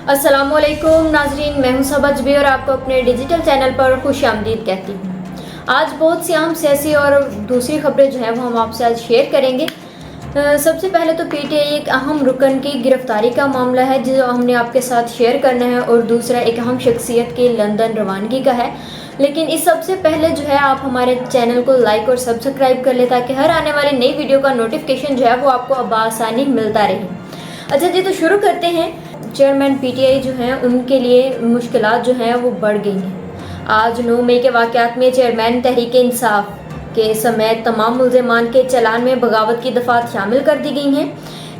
अस्सलाम वालेकुम नाजरीन, मैं हूं सबा जबी और आपको अपने डिजिटल चैनल पर खुश आमदीद कहती हूं। आज बहुत सी अहम सियासी और दूसरी खबरें जो हैं वो हम आपसे आज शेयर करेंगे। सबसे पहले तो पीटीआई एक अहम रुकन की गिरफ्तारी का मामला है जो हमने आपके साथ शेयर करना है, और दूसरा एक अहम शख्सियत की लंदन रवानगी का है। लेकिन इस सबसे पहले जो है आप हमारे चैनल को लाइक और सब्सक्राइब कर लें ताकि हर आने वाली नई वीडियो का नोटिफिकेशन जो है वो आपको बआसानी मिलता रहे। अच्छा जी, तो शुरू करते हैं। चेयरमैन पीटीआई जो हैं उनके लिए मुश्किलात जो हैं वो बढ़ गई हैं। आज 9 मई के वाक़यात में चेयरमैन तहरीक-ए-इंसाफ के समेत तमाम मुल्ज़िमान के चालान में बगावत की दफ़ात शामिल कर दी गई हैं।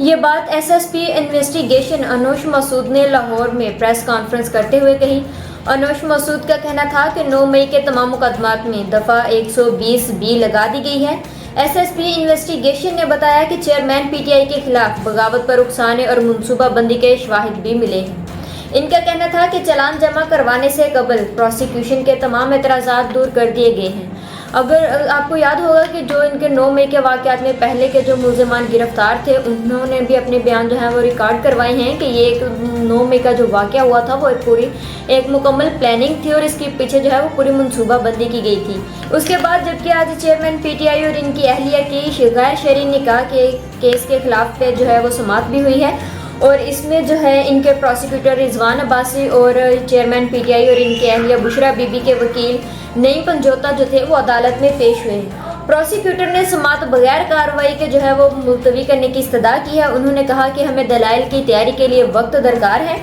ये बात एसएसपी इन्वेस्टिगेशन अनोश मसूद ने लाहौर में प्रेस कॉन्फ्रेंस करते हुए कही। अनोश मसूद का कहना था कि 9 मई के तमाम मुकदमात में दफ़ा 120B लगा दी गई है। एसएसपी इन्वेस्टिगेशन ने बताया कि चेयरमैन पीटीआई के खिलाफ बगावत पर उकसाने और मनसूबा बंदी के शवाहिद भी मिले हैं। इनका कहना था कि चालान जमा करवाने से कबल प्रोसिक्यूशन के तमाम एतराज़ात दूर कर दिए गए हैं। अगर आपको याद होगा कि जो इनके 9 मई के वाक़यात में पहले के जो मुल्ज़िमान गिरफ्तार थे उन्होंने भी अपने बयान जो है वो रिकॉर्ड करवाए हैं कि ये एक 9 मई का जो वाक़या हुआ था वो एक मुकम्मल प्लानिंग थी और इसके पीछे जो है वो पूरी मनसूबा बंदी की गई थी। उसके बाद जबकि आज चेयरमैन पीटीआई और इनकी अहलिया की गैर शरई निकाह के केस के खिलाफ पे जो है वो समाअत भी हुई है, और इसमें जो है इनके प्रोसिक्यूटर रिजवान अब्बासी और चेयरमैन पीटीआई और इनके अहलिया बुशरा बीबी के वकील नईम पंजोता जो थे वो अदालत में पेश हुए हैं। प्रोसिक्यूटर ने समाअत बगैर कार्रवाई के जो है वो मुलतवी करने की इस्तदा की है। उन्होंने कहा कि हमें दलाइल की तैयारी के लिए वक्त दरकार है,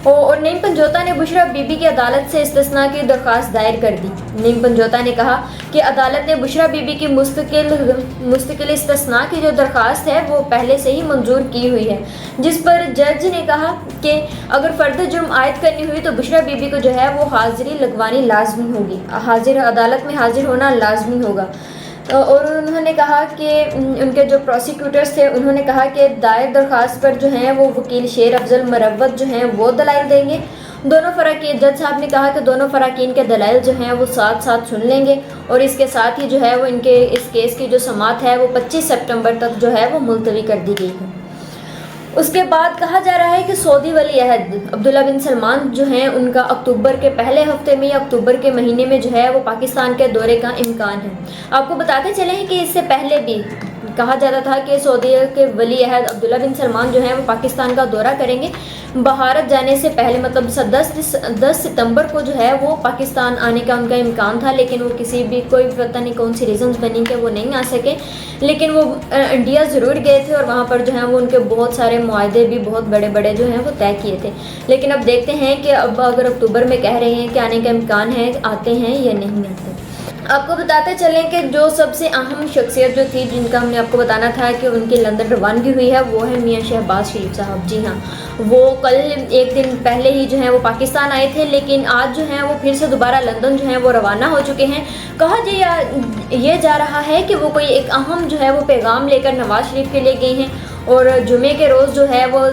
और नईम पंजोता ने बुशरा बीबी की अदालत से इस्तिस्ना की दरख्वास्त दायर कर दी। नईम पंजोता ने कहा कि अदालत ने बुशरा बीबी की मुस्तकिल इस्तिस्ना की जो दरख्वास्त है वो पहले से ही मंजूर की हुई है, जिस पर जज ने कहा कि अगर फ़र्द जुर्म आयद करनी हुई तो बुशरा बीबी को जो है वो हाजिरी लगवानी लाजमी होगी, अदालत में हाजिर होना लाजमी होगा। और उन्होंने कहा कि उनके जो प्रोसिक्यूटर्स थे उन्होंने कहा कि दायर दरख्वास्त पर जो हैं वो वकील शेर अफजल मरवत जो हैं वो दलाइल देंगे। जज साहब ने कहा कि दोनों फ़राकीन के दलाइल जो हैं वो साथ साथ सुन लेंगे, और इसके साथ ही जो है वो इनके इस केस की जो समाअत है वो 25 सितंबर तक जो है वो मुलतवी कर दी गई है। उसके बाद कहा जा रहा है कि सऊदी वली अहद अब्दुल्ला बिन सलमान जो हैं उनका अक्टूबर के पहले हफ्ते में या अक्टूबर के महीने में जो है वो पाकिस्तान के दौरे का इम्कान है। आपको बताते चले हैं कि इससे पहले भी कहा जाता था कि सऊदी के वली अहद अब्दुल्ला बिन सलमान जो हैं वो पाकिस्तान का दौरा करेंगे भारत जाने से पहले, मतलब 10 सितंबर को जो है वो पाकिस्तान आने का उनका इम्कान था, लेकिन वो कोई पता नहीं कौन सी रीज़न्स बनी कि वो नहीं आ सके। लेकिन वो इंडिया ज़रूर गए थे और वहाँ पर जो है वो उनके बहुत सारे मुआहदे भी बहुत बड़े बड़े जो हैं वो तय किए थे। लेकिन अब देखते हैं कि अब अगर अक्टूबर में कह रहे हैं कि आने का इम्कान है, आते हैं या नहीं आते। आपको बताते चलें कि जो सबसे अहम शख्सियत जो थी जिनका हमने आपको बताना था कि उनकी लंदन रवानगी हुई है वो है मियां शहबाज शरीफ साहब। जी हाँ, वो कल एक दिन पहले ही जो है वो पाकिस्तान आए थे, लेकिन आज जो है वो फिर से दोबारा लंदन जो है वो रवाना हो चुके हैं। कहा ये जा रहा है कि वो कोई एक अहम जो है वो पैगाम लेकर नवाज शरीफ के लिए गए हैं, और जुमे के रोज़ जो है वो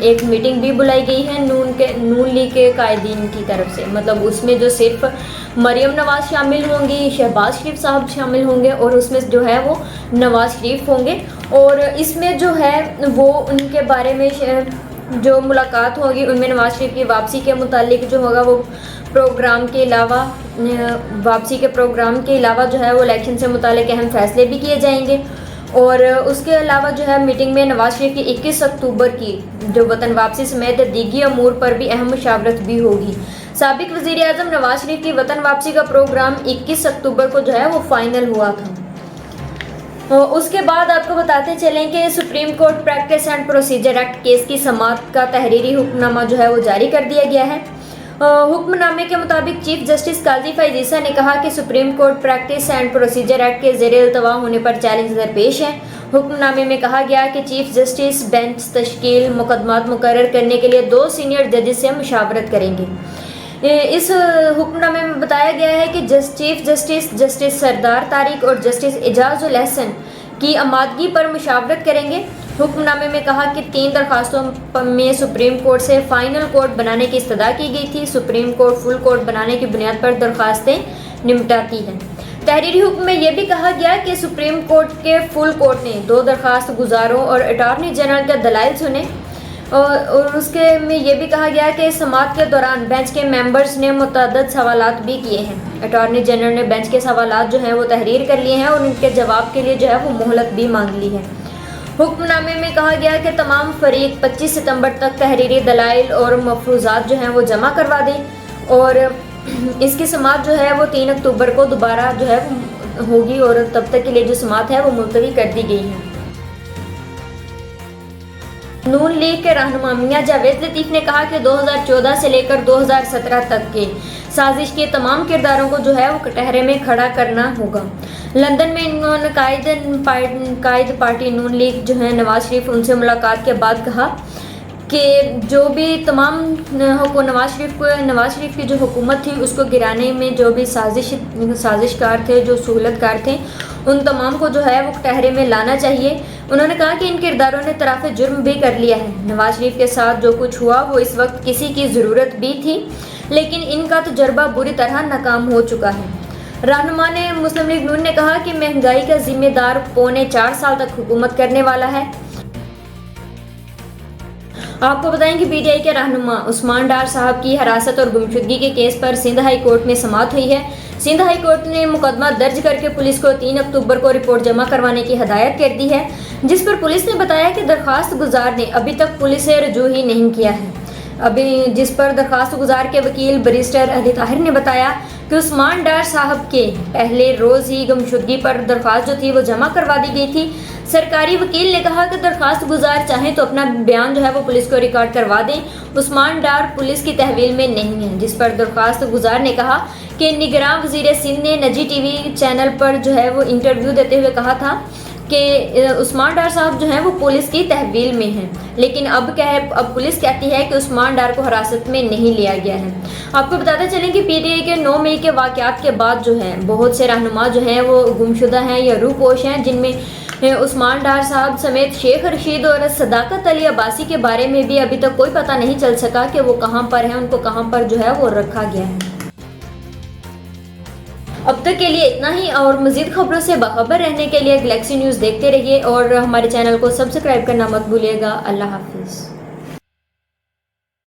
एक मीटिंग भी बुलाई गई है नून लीग के कायदीन की तरफ से। मतलब उसमें जो सिर्फ मरियम नवाज शामिल होंगी, शहबाज शरीफ साहब शामिल होंगे, और उसमें जो है वो नवाज शरीफ होंगे, और इसमें जो है वो उनके बारे में जो मुलाकात होगी उनमें नवाज शरीफ की वापसी के मुतालिक जो होगा वो प्रोग्राम के अलावा वापसी के प्रोग्राम के अलावा जो है वो इलेक्शन से मुतालिक अहम फैसले भी किए जाएंगे। और उसके अलावा जो है मीटिंग में नवाज शरीफ की 21 अक्टूबर की जो वतन वापसी समेत दीगी अमूर पर भी अहम मुशावरत भी होगी। साबिक वज़ीर आज़म नवाज शरीफ की वतन वापसी का प्रोग्राम 21 अक्टूबर को जो है वो फाइनल हुआ था। उसके बाद आपको बताते चलें कि supreme court practice and procedure act case की समाअत का तहरीरी हुक्मनामा जो है वो जारी कर दिया गया है। हुक्मनामे के मुताबिक चीफ जस्टिस काजी फैज़ ने कहा कि supreme court practice and procedure act के ज़ेरे इल्तवा होने पर चैलेंज दरपेश है। हुक्मनामे में कहा गया कि चीफ जस्टिस बेंच तश्कील मुकदमात मुकर्रर करने के लिए 2 सीनियर जजेस से मुशावरत करेंगे। इस हुक्मनामे में बताया गया है कि चीफ जस्टिस सरदार तारिक और जस्टिस एजाजुल एहसन की आमादगी पर मुशावरत करेंगे। हुक्मनामे में कहा कि 3 दरख्वास्तों में सुप्रीम कोर्ट से फाइनल कोर्ट बनाने की इस्तदा की गई थी। सुप्रीम कोर्ट फुल कोर्ट बनाने की बुनियाद पर दरख्वास्तें निपटाती है। तहरीरी हुक्म में यह भी कहा गया कि सुप्रीम कोर्ट के फुल कोर्ट ने 2 दरख्वास्त गुजारों और अटॉर्नी जनरल के दलाइल सुने। اور اس کے میں یہ بھی کہا گیا کہ سماعت کے دوران بینچ کے ممبرز نے متعدد سوالات بھی کیے ہیں۔ اٹارنی جنرل نے بینچ کے سوالات جو ہیں وہ تحریر کر لیے ہیں اور ان کے جواب کے لیے جو ہے وہ مہلت بھی مانگ لی ہے۔ حکم نامے میں کہا گیا کہ تمام فریق 25 ستمبر تک تحریری دلائل اور مفروضات جو ہیں وہ جمع کروا دیں اور اس کی سماعت جو ہے وہ 3 اکتوبر کو دوبارہ جو ہے ہوگی اور تب تک کے لیے جو سماعت ہے وہ ملتوی کر دی گئی ہے۔ نون لیگ کے رہنما میاں جاوید لطیف نے کہا کہ 2014 سے لے کر 2017 تک کے سازش کے تمام کرداروں کو جو ہے وہ کٹہرے میں کھڑا کرنا ہوگا۔ لندن میں انہوں نے قائد پارٹی نون لیگ جو ہے نواز شریف ان سے ملاقات کے بعد کہا کہ جو بھی تمام نواز شریف کی جو حکومت تھی اس کو گرانے میں جو بھی سازشکار تھے، جو سہولت کار تھے، ان تمام کو جو ہے وہ کٹہرے میں لانا چاہیے۔ انہوں نے کہا کہ ان کرداروں نے اعتراف جرم بھی کر لیا ہے۔ نواز شریف کے ساتھ جو کچھ ہوا وہ اس وقت کسی کی ضرورت بھی تھی، لیکن ان کا تجربہ بری طرح ناکام ہو چکا ہے۔ رہنما نے مسلم لیگ نون نے کہا کہ مہنگائی کا ذمہ دار 4.25 سال تک حکومت کرنے والا ہے۔ آپ کو بتائیں کہ پی ٹی آئی کے رہنما عثمان ڈار صاحب کی حراست اور گمشدگی کے کیس پر سندھ ہائی کورٹ میں سماعت ہوئی ہے۔ سندھ ہائی کورٹ نے مقدمہ درج کر کے پولیس کو 3 اکتوبر کو رپورٹ جمع کروانے کی ہدایت کر دی ہے، جس پر پولیس نے بتایا کہ درخواست گزار نے ابھی تک پولیس سے رجوع ہی نہیں کیا ہے۔ جس پر درخواست گزار کے وکیل بیرسٹر علی طاہر نے بتایا کہ عثمان ڈار صاحب کے پہلے روز ہی گمشدگی پر درخواست جو تھی وہ جمع کروا دی گئی تھی۔ سرکاری وکیل نے کہا کہ درخواست گزار چاہیں تو اپنا بیان جو ہے وہ پولیس کو ریکارڈ کروا دیں، عثمان ڈار پولیس کی تحویل میں نہیں ہے۔ جس پر درخواست گزار نے کہا کہ نگراں وزیر سندھ نے نجی ٹی وی چینل پر جو ہے وہ انٹرویو دیتے ہوئے کہا تھا کہ عثمان ڈار صاحب جو ہیں وہ پولیس کی تحویل میں ہیں، لیکن اب پولیس کہتی ہے کہ عثمان ڈار کو حراست میں نہیں لیا گیا ہے۔ آپ کو بتاتے چلیں کہ پی ٹی آئی کے 9 مئی کے واقعات کے بعد جو ہے بہت سے رہنما جو ہیں وہ گمشدہ ہیں یا روح پوش ہیں، جن میں عثمان ڈار صاحب سمیت شیخ رشید اور صداقت علی عباسی کے بارے میں بھی ابھی تک کوئی پتہ نہیں چل سکا کہ وہ کہاں پر ہیں، ان کو کہاں پر جو ہے وہ رکھا گیا ہے۔ اب تک کے لیے اتنا ہی، اور مزید خبروں سے باخبر رہنے کے لیے گلیکسی نیوز دیکھتے رہیے اور ہمارے چینل کو سبسکرائب کرنا مت بھولیے گا۔ اللہ حافظ۔